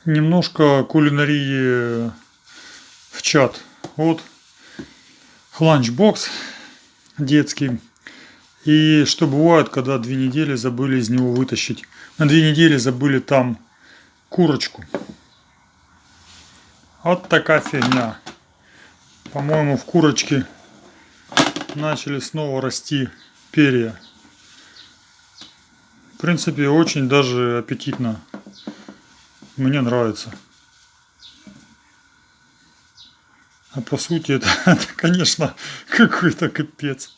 Немножко кулинарии в чат. Вот ланчбокс детский. И что бывает, когда 2 недели забыли из него вытащить. На 2 недели забыли там курочку. Вот такая фигня. По-моему, в курочке начали снова расти перья. В принципе, очень даже аппетитно. Мне нравится. А по сути это конечно, какой-то капец.